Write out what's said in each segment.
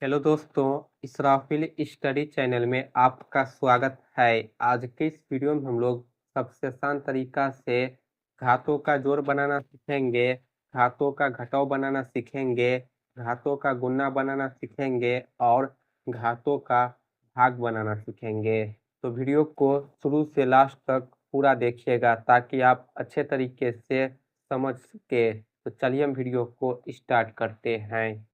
Hello दोस्तों, Israfil study channel में आपका स्वागत है। आज के इस वीडियो में हम लोग सबसे आसान तरीका से घातों का जोड़ बनाना सीखेंगे, घातों का घटाव बनाना सीखेंगे, घातों का गुणा बनाना सीखेंगे और घातों का भाग बनाना सीखेंगे। तो वीडियो को शुरू से लास्ट तक पूरा देखिएगा ताकि आप अच्छे तरीके से समझ सके। तो चलिए हम वीडियो को स्टार्ट करते हैं।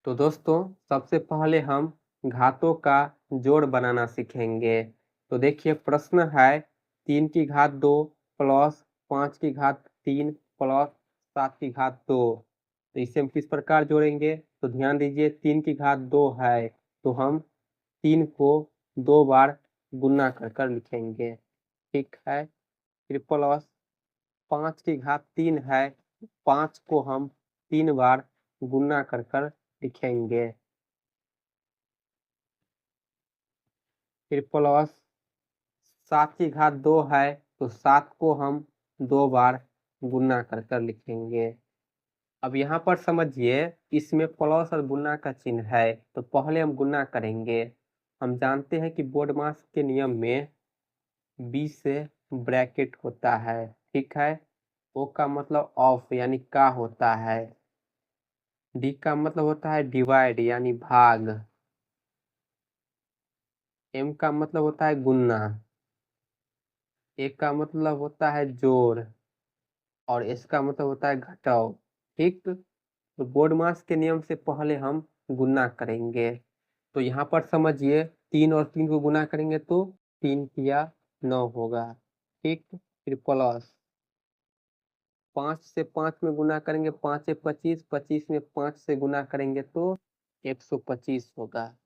तो दोस्तों, सबसे पहले हम घातों का जोड़ बनाना सीखेंगे। तो देखिए प्रश्न है 3 की घात 2 प्लस 5 की घात 3 प्लस 7 की घात 2। तो इसे हम किस प्रकार जोड़ेंगे? तो ध्यान दीजिए 3 की घात 2 है तो हम 3 को 2 बार गुना कर कर लिखेंगे। ठीक है। फिर प्लस 5 की घात 3 है, 5 को हम 3 बार गुना कर कर लिखेंगे। फिर प्लस 7 की घात 2 है तो 7 को हम 2 बार गुना कर कर लिखेंगे। अब यहाँ पर समझिए इसमें प्लस और गुना का चिन्ह है तो पहले हम गुना करेंगे। हम जानते हैं कि बोर्ड मास के नियम में बी से ब्रैकेट होता है। ठीक है। ओ का मतलब ऑफ यानी का होता है। डी का मतलब होता है डिवाइड यानी भाग। एम का मतलब होता है गुना। ए का मतलब होता है जोड़ और इसका मतलब होता है घटाव। ठीक। तो बोर्ड मास के नियम से पहले हम गुना करेंगे। तो यहाँ पर समझिए 3 और 3 को गुना करेंगे तो 3 किया 9 होगा। ठीक। फिर प्लस 5 से 5 में गुना करेंगे, 5 से 25, 25 में 5 से गुना करेंगे तो 125 होगा।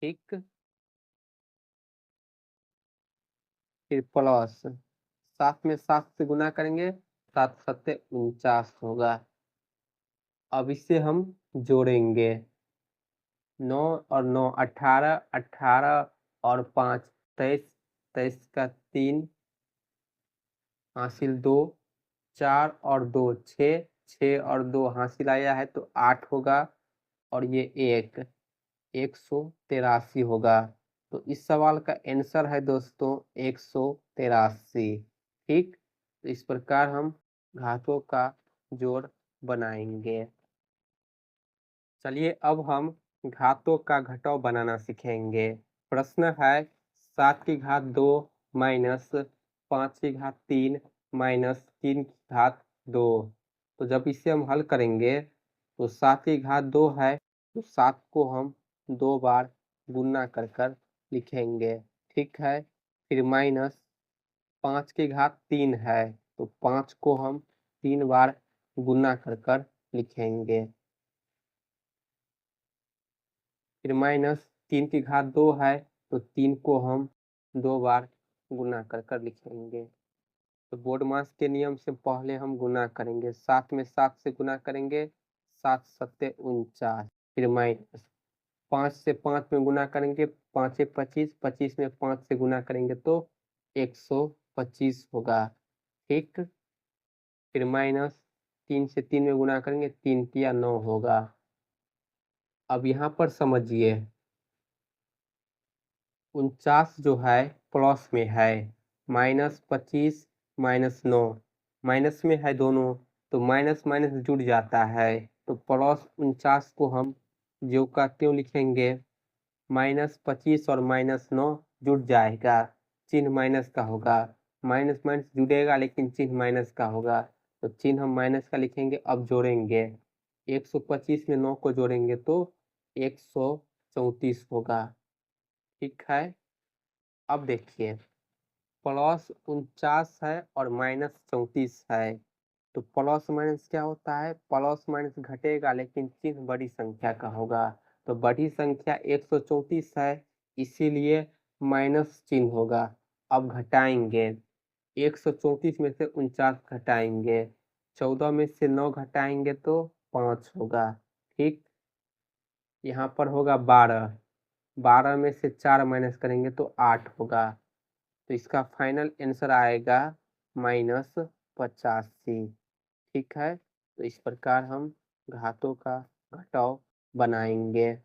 ठीक। फिर प्लस 7 में 7 से गुना करेंगे, 7 सत्ते 49 होगा। अब इसे हम जोड़ेंगे। 9 और 9 18, 18 और 5 23, 23 का 3 हासिल 2, 4 और 2 6, 6 और 2 हासिल आया है तो 8 होगा और ये 183 होगा। तो इस सवाल का आंसर है दोस्तों 183। ठीक। तो इस प्रकार हम घातों का जोड़ बनाएंगे। चलिए अब हम घातों का घटाव बनाना सीखेंगे। प्रश्न है 7 की घात 2 माइनस 5 की घात 3 माइनस 3 की घात 2। तो जब इसे हम हल करेंगे तो 7 की घात 2 है तो 7 को हम 2 बार गुना कर कर लिखेंगे। ठीक है। फिर माइनस 5 की घात 3 है तो 5 को हम 3 बार गुना कर कर लिखेंगे। फिर माइनस 3 की घात 2 है तो 3 को हम 2 बार गुना कर कर लिखेंगे। तो बोर्ड मास के नियम से पहले हम गुना करेंगे। 7 में 7 से गुना करेंगे, 7 सत्ते 49। फिर माइनस 5 से 5 में गुना करेंगे, 5 25, 25 में 5 से गुना करेंगे तो 125 होगा। ठीक। फिर माइनस 3 से 3 में गुना करेंगे, 3 तिया 9 होगा। अब यहाँ पर समझिए 49 जो है प्लस में है, माइनस 25 माइनस 9 माइनस में है दोनों तो माइनस माइनस जुड़ जाता है तो प्लस 49 को हम ज्यों का त्यों लिखेंगे। माइनस 25 और माइनस 9 जुड़ जाएगा, चिन्ह माइनस का होगा। माइनस माइनस जुड़ेगा लेकिन चिन्ह माइनस का होगा तो चिन्ह हम माइनस का लिखेंगे। अब जोड़ेंगे 125 में 9 को जोड़ेंगे तो 134 होगा। ठीक है। अब देखिए प्लस 49 है और माइनस 34 है तो प्लस माइनस क्या होता है? प्लस माइनस घटेगा लेकिन चिन्ह बड़ी संख्या का होगा तो बड़ी संख्या 134 है इसीलिए माइनस चिन्ह होगा। अब घटाएंगे 134 में से 49 घटाएंगे, 14 में से 9 घटाएंगे तो 5 होगा। ठीक। यहाँ पर होगा 12, 12 में से 4 माइनस करेंगे तो 8 होगा। तो इसका फाइनल आंसर आएगा -85। ठीक है। तो इस प्रकार हम घातों का घटाव बनाएंगे।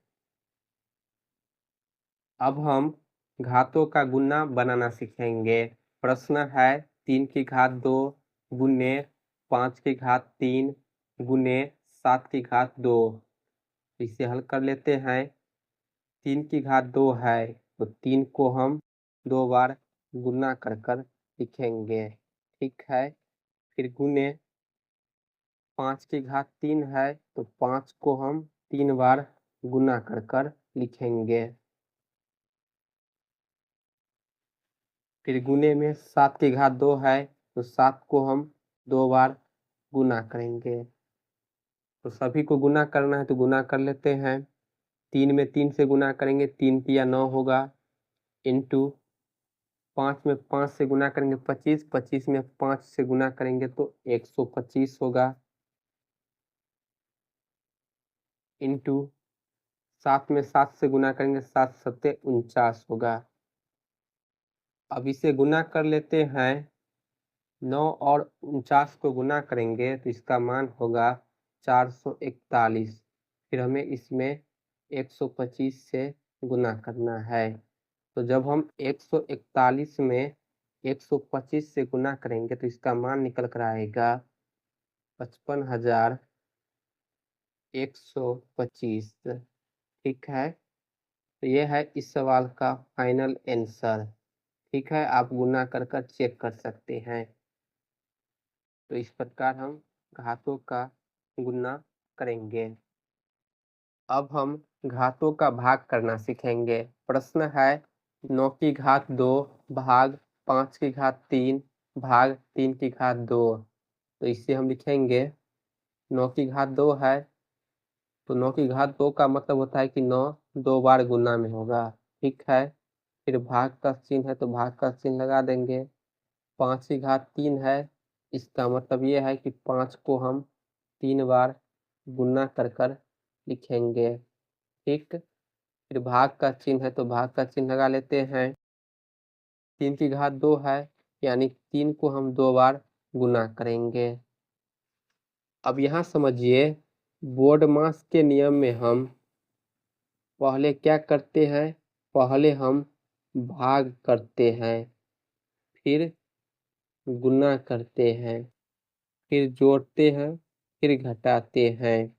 अब हम घातों का गुना बनाना सीखेंगे। प्रश्न है 3 की घात 2 गुने 5 की घात 3 गुने 7 की घात 2। इसे हल कर लेते हैं। 3 की घात 2 है तो 3 को हम 2 बार गुना कर लिखेंगे। ठीक है, फिर गुने 5 की घात 3 है तो 5 को हम 3 बार गुना कर लिखेंगे। फिर गुने में 7 की घात 2 है तो 7 को हम 2 बार गुना करेंगे। तो सभी को गुना करना है तो गुना कर लेते हैं। 3 में 3 से गुना करेंगे, 3 तिया 9 होगा, इंटू 5 में 5 से गुना करेंगे 25, 25 में 5 से गुना करेंगे तो 125 होगा, इंटू 7 में 7 से गुना करेंगे 7 सत्ते 49 होगा। अब इसे गुना कर लेते हैं। 9 और 49 को गुना करेंगे तो इसका मान होगा 441। फिर हमें इसमें 125 से गुना करना है। तो जब हम 141 में 125 से गुना करेंगे तो इसका मान निकल कर आएगा 55,125। ठीक है, तो ये है इस सवाल का फाइनल आंसर। ठीक है, आप गुना कर चेक कर सकते हैं। तो इस प्रकार हम घातों का गुना करेंगे। अब हम घातों का भाग करना सीखेंगे। प्रश्न है 9 की घात 2 भाग 5 की घात 3 भाग 3 की घात 2। तो इसे हम लिखेंगे 9 की घात 2 है तो 9 की घात 2 का मतलब होता है कि 9 2 बार गुना में होगा। ठीक है, फिर भाग का चिन्ह है तो भाग का चिन्ह लगा देंगे। 5 की घात 3 है, इसका मतलब ये है कि 5 को हम 3 बार गुना कर लिखेंगे। ठीक, फिर भाग का चिन्ह है तो भाग का चिन्ह लगा लेते हैं। 3 की घात 2 है यानी 3 को हम 2 बार गुना करेंगे। अब यहाँ समझिए, बोर्ड मास के नियम में हम पहले क्या करते हैं, पहले हम भाग करते हैं, फिर गुना करते हैं, फिर जोड़ते हैं, फिर घटाते हैं।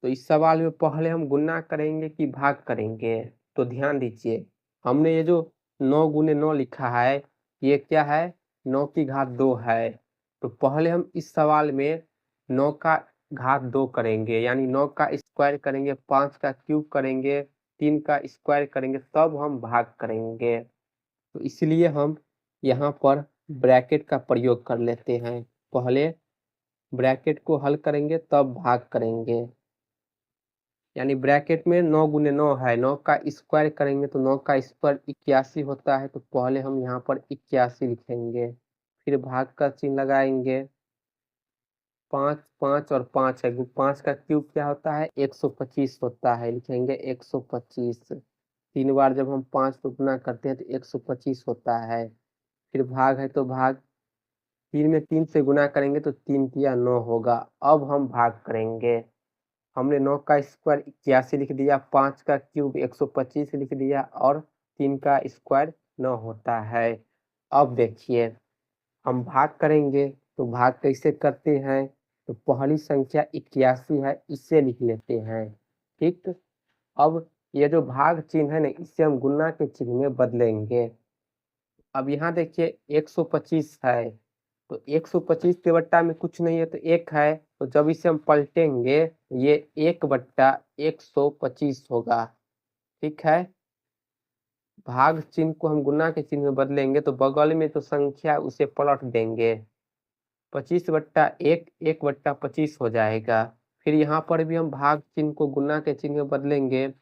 तो इस सवाल में पहले हम गुना करेंगे कि भाग करेंगे, तो ध्यान दीजिए। हमने ये जो 9 गुने 9 लिखा है, ये क्या है, 9 की घात 2 है। तो पहले हम इस सवाल में 9 का घात 2 करेंगे, यानी 9 का स्क्वायर करेंगे, 5 का क्यूब करेंगे, 3 का स्क्वायर करेंगे, तब हम भाग करेंगे। तो इसलिए हम यहाँ पर ब्रैकेट का प्रयोग कर लेते हैं। पहले ब्रैकेट को हल करेंगे तब भाग करेंगे। यानी ब्रैकेट में 9 गुने 9 है, 9 का स्क्वायर करेंगे तो 9 का स्क्वायर 81 होता है। तो पहले हम यहाँ पर 81 लिखेंगे, फिर भाग का चिन्ह लगाएंगे। 5 5 और 5 है, 5 का क्यूब क्या होता है, 125 होता है, लिखेंगे 125। 3 बार जब हम 5 को गुना करते हैं तो 125 होता है। फिर भाग है तो भाग 3 में 3 से गुना करेंगे तो 3 तिया 9 होगा। अब हम भाग करेंगे। हमने 9 का स्क्वायर 81 लिख दिया, 5 का क्यूब 125 लिख दिया और 3 का स्क्वायर 9 होता है। अब देखिए, हम भाग करेंगे तो भाग कैसे करते हैं, तो पहली संख्या 81 है, इसे लिख लेते हैं। ठीक, अब ये जो भाग चिन्ह है ना, इसे हम गुना के चिन्ह में बदलेंगे। अब यहाँ देखिए 125 है तो 125 के बट्टा में कुछ नहीं है तो 1 है, तो जब इसे हम पलटेंगे ये 1/125 होगा। ठीक है, भाग चिन्ह को हम गुना के चिन्ह में बदलेंगे तो बगल में तो संख्या उसे पलट देंगे। 25/1 1/25 हो जाएगा। फिर यहाँ पर भी हम भाग चिन्ह को गुना के चिन्ह में बदलेंगे।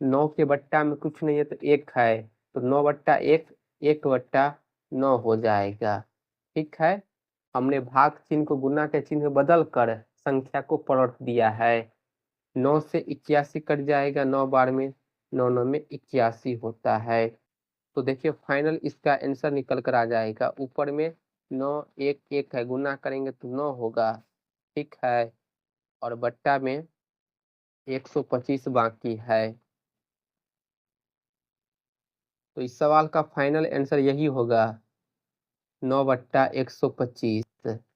9 के बट्टा में कुछ नहीं है तो 1 है, तो 9/1 1/9 हो जाएगा। ठीक है, हमने भाग चिन्ह को गुना के चिन्ह में बदल कर संख्या को पलट दिया है। 9 से 81 कट जाएगा, 9 बार में 9 9 में 81 होता है। तो देखिए फाइनल इसका आंसर निकल कर आ जाएगा। ऊपर में 9 1 1 है, गुना करेंगे तो 9 होगा। ठीक है, और बट्टा में 125 बाकी है। तो इस सवाल का फाइनल आंसर यही होगा 9/125।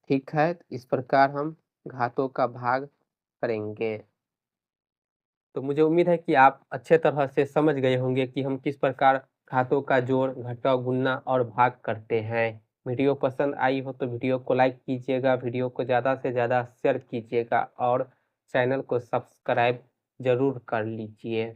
ठीक है, इस प्रकार हम घातों का भाग करेंगे। तो मुझे उम्मीद है कि आप अच्छे तरह से समझ गए होंगे कि हम किस प्रकार घातों का जोड़, घटाव, गुणा और भाग करते हैं। वीडियो पसंद आई हो तो वीडियो को लाइक कीजिएगा, वीडियो को ज़्यादा से ज़्यादा शेयर कीजिएगा और चैनल को सब्सक्राइब जरूर कर लीजिए।